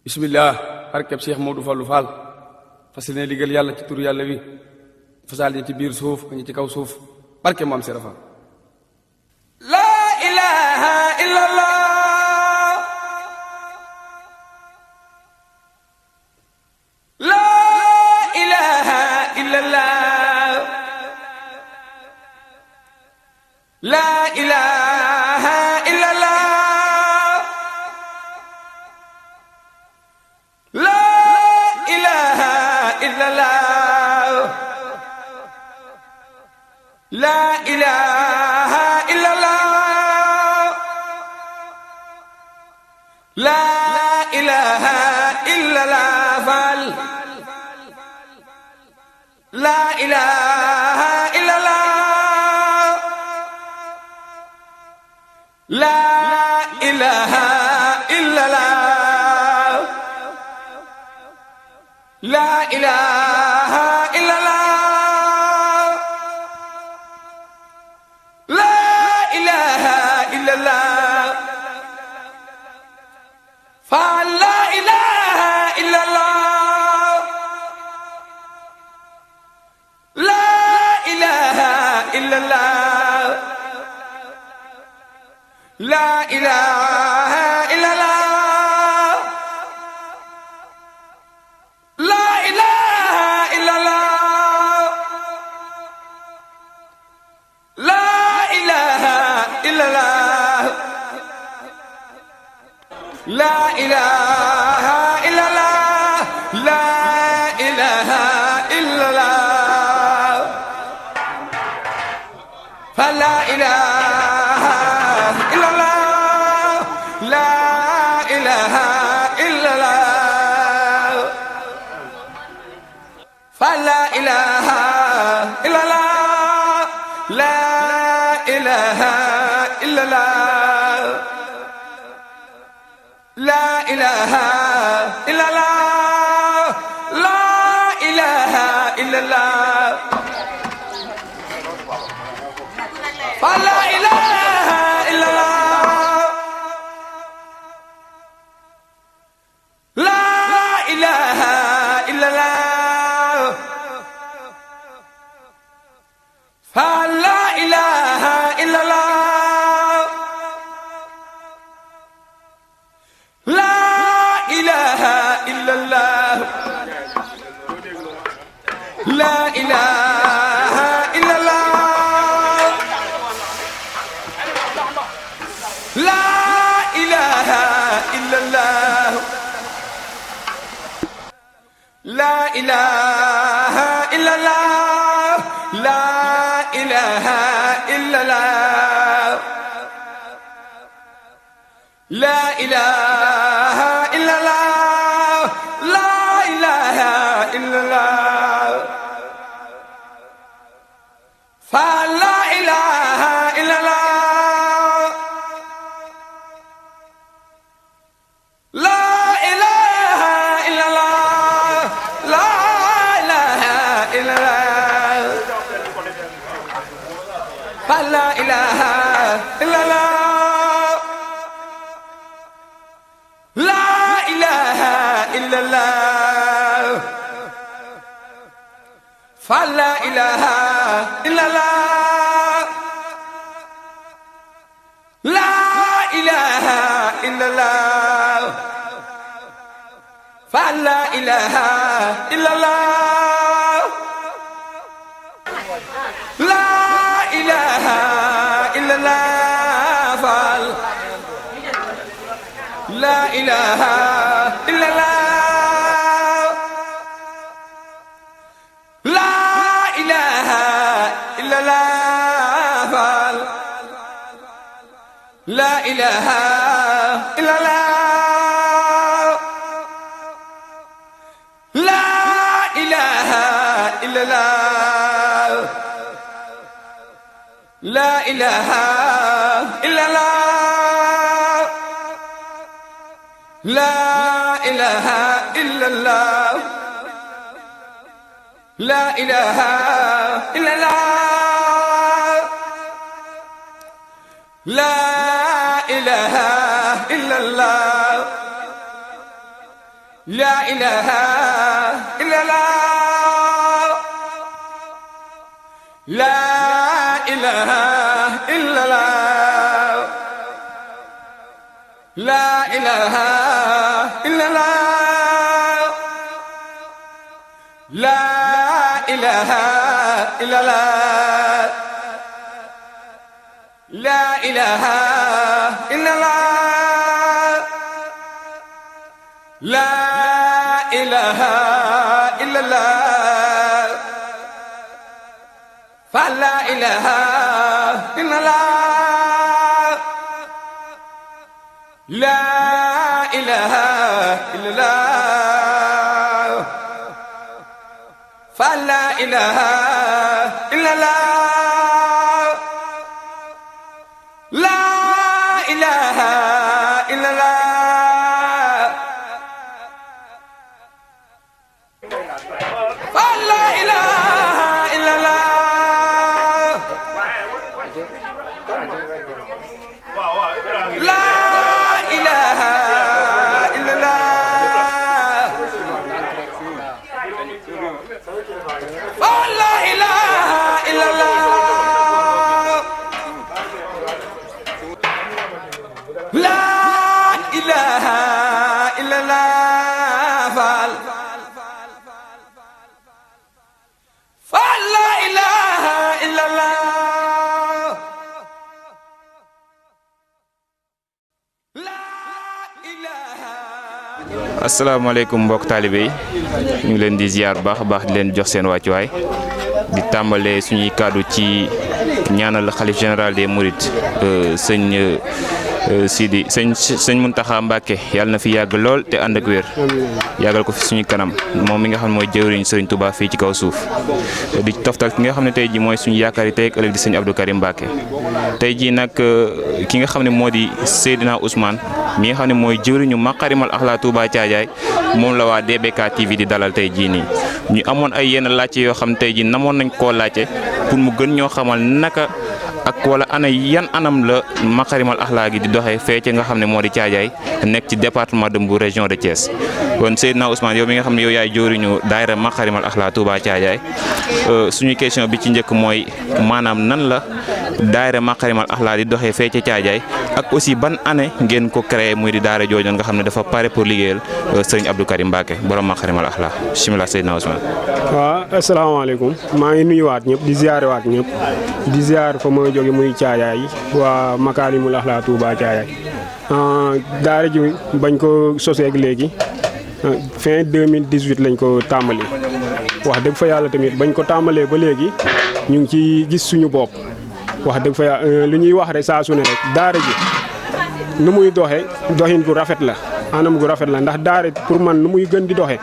bismillah barkeb Cheikh Modou Fallou Fall fas yéene liggéeyal yàlla ci turu yàlla wi fasal ñi ci biir suuf ñi ci kaw suuf barke maam Serap Fall. La ilaha illallah. La ilaha illallah. La ilaha illallah. La ilaha illallah. La ilaha illallah. La ilaha illallah Fall. La ilaha illallah. La ilaha illallah. La ilaha illallah. La ilaha illallah. Fall la ilaha illallah. La ilaha illallah. La ilaha illallah. La ilaha illallah. La ilaha illallah. La ilaha illallah. La ilaha illallah. Fa la ilaha illallah. La ilaha illallah. Fa la ilaha illallah. La ilaha illallah. La ilaha illallah. La ilaha illallah. Fa la ilaha illallah. La ilaha illallah. Fa la ilaha illallah. La ilaha illallah. La ilaha illallah. La ilaha illallah. La ilaha illallah. La ilaha illallah. La ilaha illallah. La ilaha illallah. Fa la ilaha illallah. La ilaha illallah. La ilaha illallah. Fa la ilaha illallah. La ilaha illallah. Fa la ilaha illallah. La ilaha illallah. Fa la ilaha illallah. La ilaha illallah Fall. La ilaha illallah. La ilaha illallah Fall. La ilaha illallah. La ilaha illallah. La ilaha illallah. La ilaha illallah. La ilaha illallah. La ilaha illallah. لا إله إلا الله لا إله إلا الله لا إله إلا الله لا إله إلا الله لا إله إلا الله لا إله إلا الله فلا إله إلا الله لا إله إلا الله فلا إله إلا الله لا إله إلا الله فلا إله إلا الله لا إله إلا الله فلا إله إلا الله لا إله إلا الله فلا إله إلا الله لا إله. asalaamaaleykum mbokk taalibe yi ñu ngi leen di ziar bu baax a baax di leen jox seen wàccuwaay di tàmbalee suñuy kàddu ci ñaanal xalif général des Mourides sëñ Sidi sëñ Mountakha Mbacké yàlla na fi yàgg lool te ànd ak wér yàggal ko fi suñu kanam moom mi nga xam ne mooy jëwriñ sëriñ Touba fii ci kaw suuf di toftal ki nga xam ne tey ji mooy suñu yaakaar yi tey ak ëllëg di sëñ Abdou Karim Mbacké tey ji nag ki nga xam ne moo di Seydina Ousmane mi nga xam ne mooy jëwriñu Makarimal Akhlaq Touba Thiadiaye moom la waa DBK TV di dalal tey jii nii ñu amoon ay yenn laajte yoo xam tey ji namoon nañ koo laajte pour mu gën ñoo xamal naka ak wala ana yan anam la Makarimal Akhlaq gi di doxee fee ci nga xam ne moo di Thiadiaye nekk ci département de Mbour région de Thiès kon Seydina Ousmane yow mi nga xam ne yow yaay jëwriñu daayira Makarimal Akhlaq Touba Thiadiaye suñu question bi ci njëkk mooy maanaam nan la daayira Makarimal Akhlaq di doxee fee ci Thiadiaye ak aussi ban année ngeen ko créé muy di daara joojoon nga xam ne dafa pare pour liggéeyal sëriñ Abdou Karim Mbacké borom Makarimal Akhlaq bismillah Seydina Ousmane. waaw asalaamaaleykum maa ngi nuyuwaat ñëpp di ziarewaat ñëpp di ziar fa ma jóge muy Thiadiaye waa Makarimal Akhlaq Touba Thiadiaye daara ji bañ ko soseeg léegi fin 2018 lañ ko tàmbali wax dëgg fa yàlla tamit bañ ko tàmbalee ba léegi ñu ngi ci gis suñu bopp wax dëgg fa yàlla li ñuy wax rek saa su ne rek daara ji nu muy doxe doxin gu rafet la anam gu rafet la ndax daara pour man nu muy gën di doxe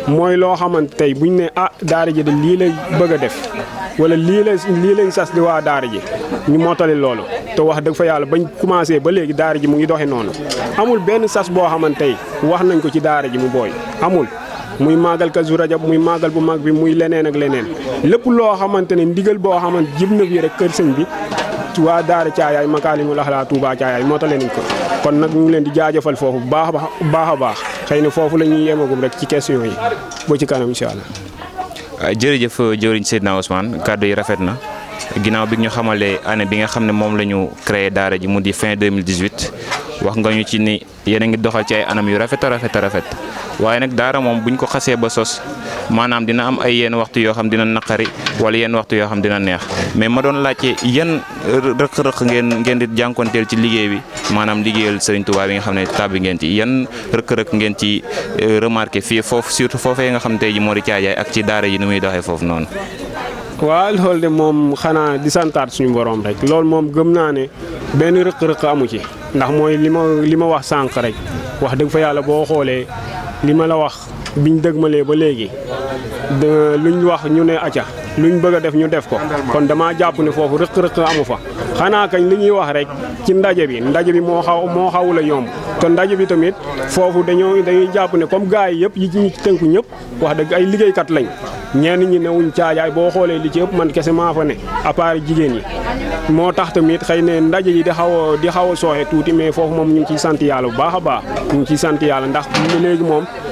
mooy loo xamante tey buñ ne daara ji de lii lay bëgg a def wala lii lañ sas di waa daara ji ñu mottali loolu te wax dëgg fa yàlla bañ commencé ba léegi daara ji mu ngi doxe noonu amul benn sas boo xamante tey wax nañ ko ci daara ji mu booy amul muy màggal Kazu Rajab muy màggal bu mag bi muy leneen ak leneen lépp loo xamante ne ndigal boo xamante jib na bi rek kër sëñ bi waa daara Thiadiaye Makarimal Akhlaq Touba Thiadiaye mootale nañ ko kon nag ñu ngi leen di jaajëfal foofu bu baax a baax xëy na foofu la ñuy yemagum rek ci question yi ba ci kanam incha allah. jërëjëf jëwriñ Seydina Ousmane kàddu yi rafet na ginnaaw bi ñu xamalee année bi nga xam ne moom la ñu créé daara ji mu di fin 2018 wax nga ñu ci ni yéen a ngi doxal ci ay anam yu rafet a rafet waaye nag daara moom buñ ko xasee ba sos maanaam dina am ay yenn waxtu yoo xam dina naqari wala yenn waxtu yoo xam dina neex mais ma doon laajte yan rëq-rëq ngeen di jànkonteel ci liggéey bi maanaam liggéeyal Serigne Touba bi nga xam ne tàbbi ngeen ci yan rëq-rëq ngeen ci remarqué fii foofu surtout foofee nga xam tey ji moo di Thiadiaye ak ci daara ji ni muy doxee foofu noonu. waaw loolu de moom xanaa di santaat suñu borom rek loolu moom gëm naa ne benn rëq-rëq amu ci ndax mooy li ma wax sànq rek wax dëgg fa yàlla boo xoolee li ma la wax biñ dëgmalee ba léegi luñ wax ñu ne acca luñ bëgg a def ñu def ko kon dama jàpp ne foofu rëq-rëq amu fa xanaa kañ li ñuy wax rek ci ndaje bi moo xawul a yomb te ndaje bi tamit foofu dañuy jàpp ne comme gars yi yëpp yi ñu ci tënku ñëpp wax dëgg ay liggéeykat lañ ñenn ñi newuñ Thiadiaye boo xoolee li ci ëpp man kese maa fa ne à part jigéen yi moo tax tamit xëy ne ndaje yi di xaw a sooxe tuuti mais foofu moom ñu ngi ciy sant yàlla bu baax a baax ñu ngi ciy sant yàlla ndax léegi moom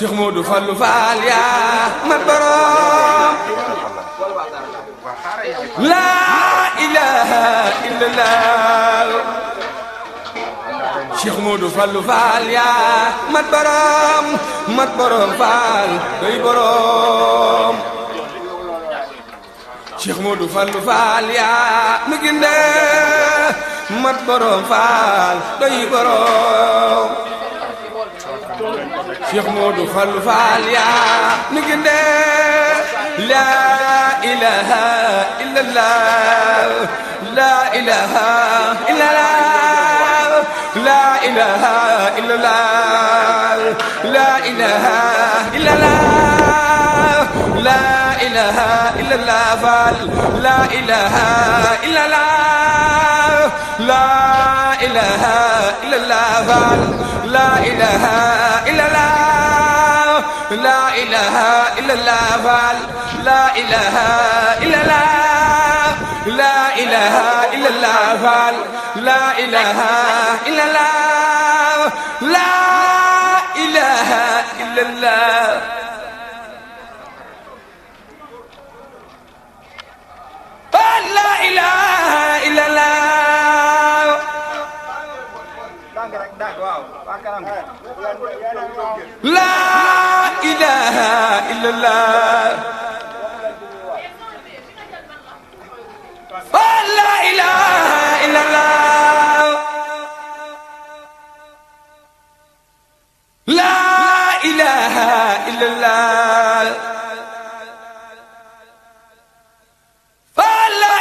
Cheikh Modou Fallou Fall yaa mat borom la ilaha illallah Cheikh Modou Fallou Fall yaa mat borom Fall doy borom Cheikh Modou Fallou Fall yaa nu ginde mat borom Fall doy borom Cheikh Modou Fallou Fall yaa nu ginde la ilaha illallah la ilaha illallah la ilaha illallah la ilaha illallah la ilaha illallah Fall la ilaha illallah la ilaha illallah Fall la ilaha illallah la ilaha illallah Fall la ilaha illallah la ilaha illallah Fall la ilaha illallah la ilaha illallah la ilaha illallah la ilaha illallah la ilaha illallah la ilaha illallah la ilaha illallah la ilaha illallah la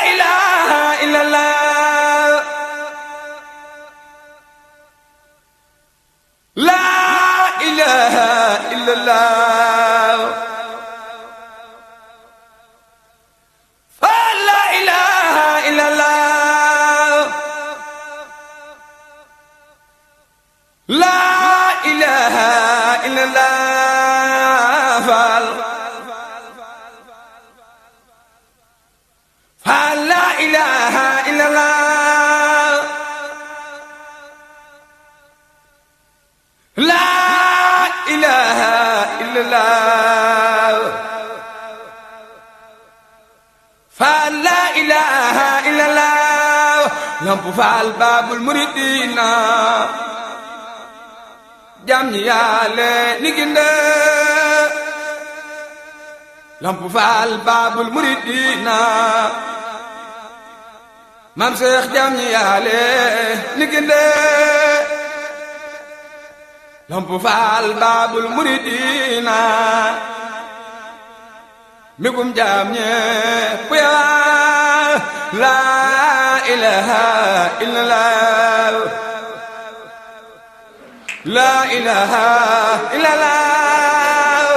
ilaha illallah la ilaha illallah Fall la ilaha illallah la ilaha illallah Fall la ilaha illallah Lamp Fall Babul Muridina jam ñi Yàlla ni ginde Lamp Fall Babul Muridina Maam Seex jam ñi Yàlla ni ginde Lamp Fall Babul Muridina migum jam ñe puya la ilaha illallah la ilaha illallah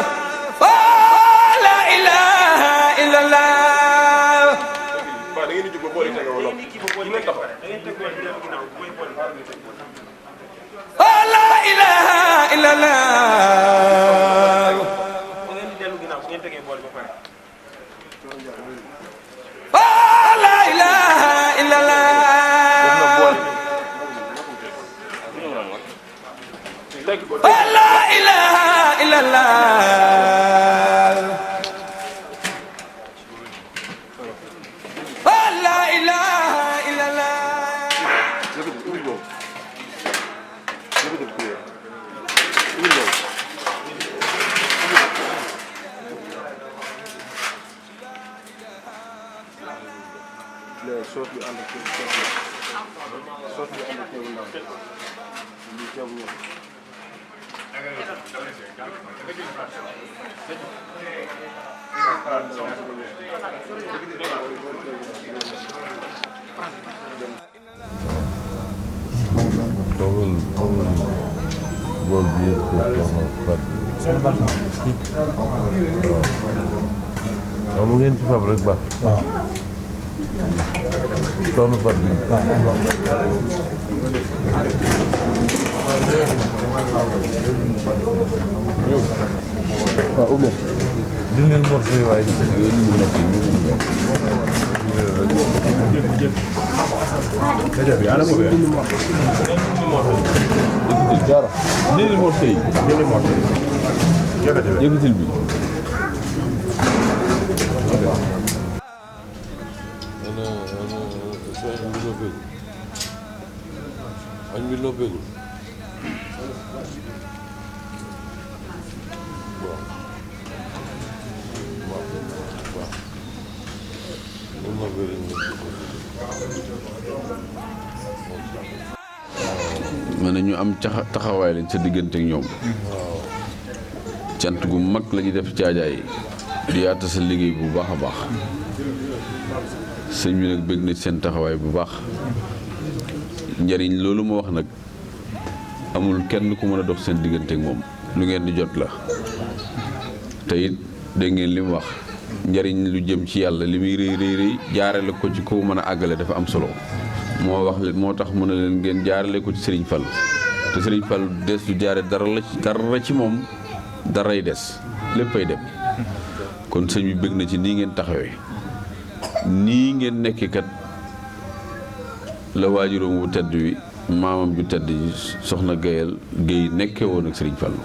la ilaha illallah ba da ngeen di jóg ba boole tege wala la ilaha illallah la ilaha illallah la ilaha illallah la ilaha illallah soos bi ànd ak soos bi ànd ak teewul ndaw li teewul ñëw toogal bool bi yëpp soxna Fatou mu ngeen ci fab rek baax soxna Fatou waaw ubbe dindil morso yi waaye dindil morso yi yëkkatil bi. añ bi noppeegul. ma ne ñu am taxawaay lañ sa diggante ak ñoom. cant gu mag la ñuy def caajaay di yaata sa liggéey bu baax a baax sëñ bi nag bëgg na seen taxawaay bu baax njariñ loolu ma wax nag amul kenn ku mën a dox seen diggante ak moom lu ngeen di jot la te it dégg ngeen li mu wax njariñ lu jëm ci yàlla li muy rëy rëy rëy jaarale ko ci kaw mën a àggale dafa am solo moo tax mu ne leen ngeen jaarale ko ci Serigne Fall te Serigne Fall des du jaare dara ci moom daray des léppay dem kon sëñ bi bëgg na ci nii ngeen taxawee nii ngeen nekk kat la waajuróom wu tedd wi maamam ju tedd ji soxna Gayel Guèye nekkee woon ak Serigne Fall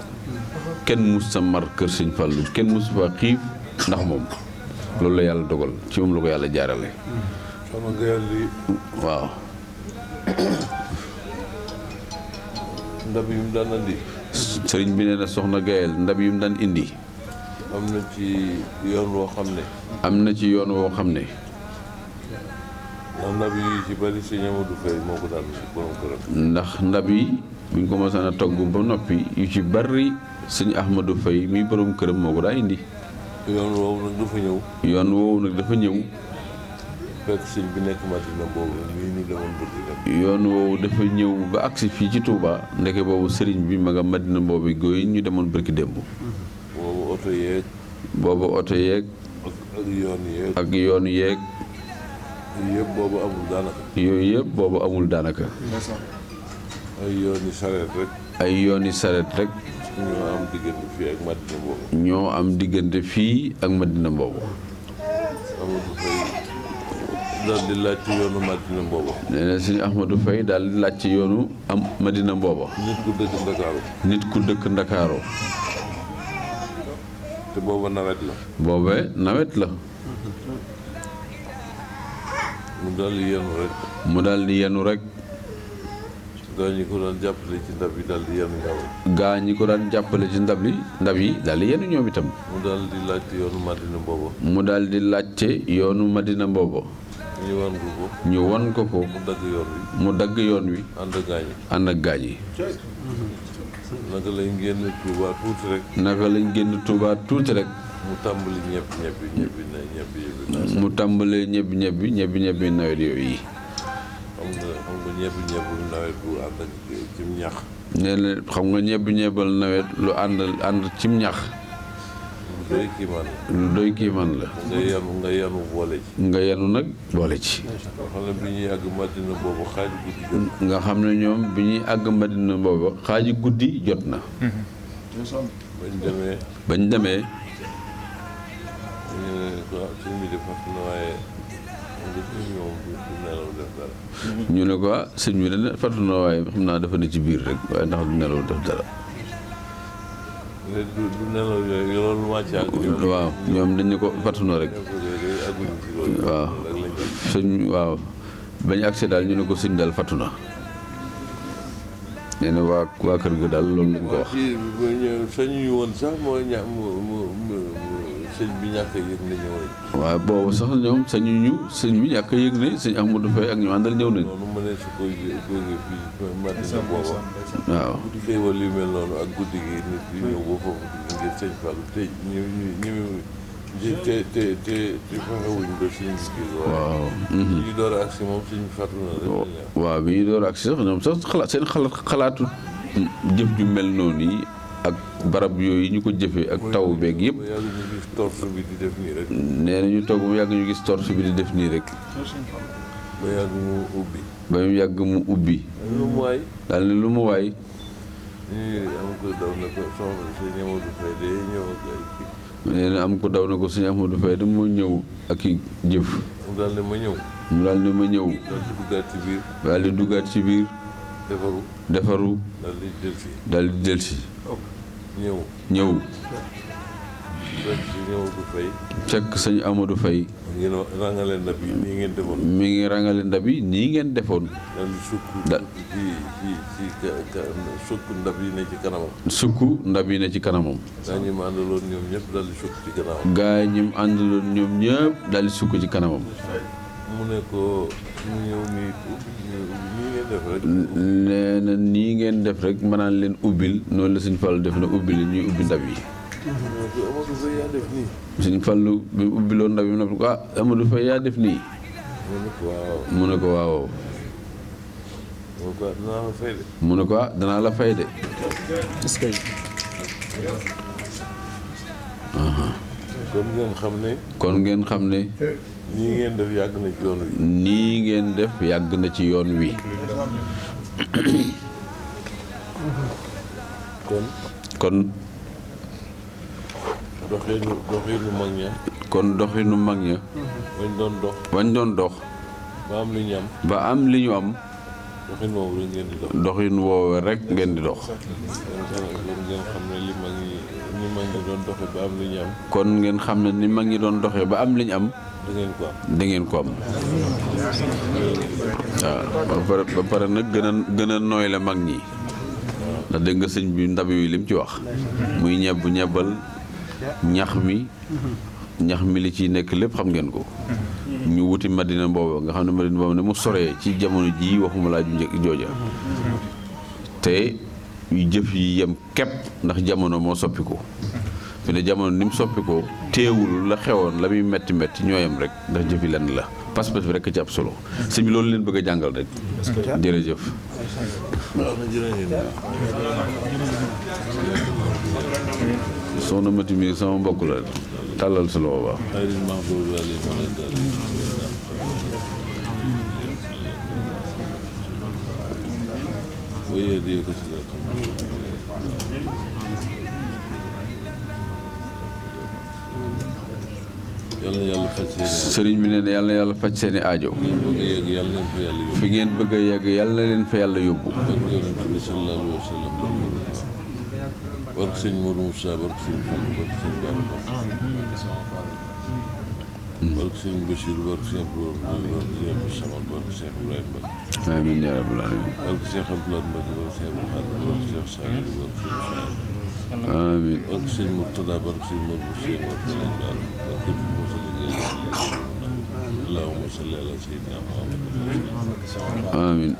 kenn mus sa mar kër Serigne Fall kenn mus fa xiif ndax moom loolu la yàlla dogal ci moom la ko yàlla jaarale soxna Gayel li waaw ndab yi mu daan andi. sëriñ bi nee na soxna Gayel ndab yi mu daan indi. am na ci yoon woo xam ne. ndax ndab yi ci bari sëñ Amadou Faye moo ko daan si borom këram. ndax ndab yi buñ ko mosaan a togg ba noppi yu ci bari sëñ Ahmadou Faye mi borom këram moo ko daa indi. yoon woowu nag dafa ñëw. fekk sëñ bi nekk Madina boobu mii ñu demoon bëgg dem. yoon woowu dafa ñëw ba agsi fii ci Touba ndeke boobu sëriñ bi ma nga Madina boobu góoy ñu demoon bërki démb. boobu oto yeeg. ak yoon yeeg. yooyu yëpp boobu amul daanaka. ay yooni sareet rek. ñoo am diggante fii ak Madina boobu. daal di laaj ci yoonu Madina boobu. nee na sëñ Ahmadou Faye daal di laaj ci yoonu am Madina boobu. nit ku dëkk Ndakaaru. te booba nawet la. nawet la. mu daal di yenu rek. gaa ñi ko daan jàppale ci ndab yi daal di yenu ñoom. gaa ñi ko daan jàppale ci ndab yi daal di yenu ñoom itam. mu daal di laajte yoonu Madina boobu. ñu wan ko ko. mu dagg yoon wi. ànd ak gaa ñi. naka lañ génn Touba tuuti rek. mu tàmbali ñebbi nawet yooyu yi. xam nga ñebbi nawet bu ànd ak cim ñax. nee na xam nga ñebbal nawet lu ànd cim ñax. lu doy kiimaan la. nga yanu boole ci. nga yanu nag boole ci. nga xam ne bi ñuy àgg Madina boobu xaaju guddi jot. nga xam ne ñoom bi ñuy àgg Madina boobu xaaju guddi jot na. bañ demee. ñu ne ko sëñ bi de fàttu na waaye xam naa dafa ne ci biir rek waaye ndax du nelaw def dara. waaw ñoom dañ ne ko fàttu na rek. waaw bañ agsi daal ñu ne ko sëñ daal fàttu na. nee na waa kër ga daal loolu lañ ko wax. sañuñu woon sax mooy sëñ bi ñàkk a yëg ne ñëw nañ. waaw boobu sax ñoom sëñ bi ñàkk a yëg ne sëñ Ahmadou Faye ak ñu àndal ñëw nañ. noonu mu ne su koy jógee fii Madina booba. waaw xéewal yu mel noonu ak guddi gi nit yi ñëw ba foofu ngir sëñ Fall te te fexewuñ ba sëñ bi kii. waaw. bi ñu door a agsi moom sëñ bi fàttu na rek. waaw bi ñu door a agsi sax ñoom sax xalaatu jëf ju mel noonu yi ak barab yooyu ñu ko jëfee ak taw beeg yëpp. nee na ñu toog mu yàgg ñu gis torche bi di def nii rek. ba mu yàgg mu ubbi. daal ne lu mu waay. nee na am ko daw na ko sëñ Ahmadou Faye de moo ñëw ak i jëf. mu daal ne ma ñëw. daal di duggaat ci biir. defaru. daal di delsi. ñëw fekk sëñ Amadou Faye ngeen rangale ndab yi nii ngeen defoon. mi ngi rangale ndab yi nii ngeen defoon. daal di sukk sukk ndab yi ne ci kanamam. sukk ndab yi ne ci kanamam. gaa ñi mu àndaloon ñoom ñëpp daal di sukk ci kanamam. gaa ñi mu àndaloon ñoom ñëpp daal di sukk ci kanamam. mu ne ko ñu ñëw nii ngeen def rek. nee na nii ngeen def rek ma naan leen ubbil noonu la sëñ Fallu def na ubbil ñuy ubbi ndab yi. Amadou Faye yaa def nii. sëñ Fallu bi mu ubbiloon ndab yi mu ne ko Amadou Faye yaa def nii. mu ne ko waaw. mu ne ko waaw. danaa la fay de. mu ne ko danaa la fay de. est-ce que. kon ngeen xam ne. kon ngeen xam ne. nii ngeen def yàgg na ci yoon wi. nii ngeen def yàgg na ci yoon wi. kon. doxinu mag ña. kon doxinu mag ña. wañ doon dox. ba am li ñu am. ba am li ñu am. doxin woowu rek ngeen di dox. doxin woowu rek ngeen di dox. ngeen xam ne li mag ñi doon doxe ba am li ñu am. kon ngeen xam ne ni mag ñi doon doxee ba am li ñu am. da ngeen ko am. waaw ba pare nag gën a nooy la mag ñi. ndax dégg nga sëñ bi ndab yi lim ci wax. muy ñebbal ñax mi li ciy nekk lépp xam ngeen ko. ñu wuti Madina boobu nga xam ne Madina boobu ne mu soree ci jamono jii waxuma laa ju njëkk jooja. te jëf yi yem képp ndax jamono moo soppiku. fi ne jamono ni mu soppikoo teewul la xewoon la muy metti ñooyam rek ndax jëf yi lenn la pas-pas bi rek ci ab solo sëñ bi loolu leen bëgg a jàngal rek. jërëjëf. soxna Mati mi sama mbokk la tàllal sa loxo baax. sëriñ bi nee na yàlla na yàlla faj seeni aajo. fi ngeen bëgg a yegg yàlla na leen fa yàlla yóbbu. barke sëñ Modou Moussa barke sëñ Fall barke sëñ Bara barke sëñ Bachir barke sëñ Abdoulaye barke sëñ Abdou Samad barke sëñ Ibrahima Mbacke. amiin yaa rabbal aalamiin. barke sëñ Abdoulaye Mbacke barke sëñ Abdou Khadre barke sëñ Saliou barke sëñ Cheikh. amiin. barke sëñ Mourtada barke sëñ Modou Moussa barke sëñ Bara barke sëñ Moussa liggéey allahumma salli ala sayyidina Muhammad. amiin.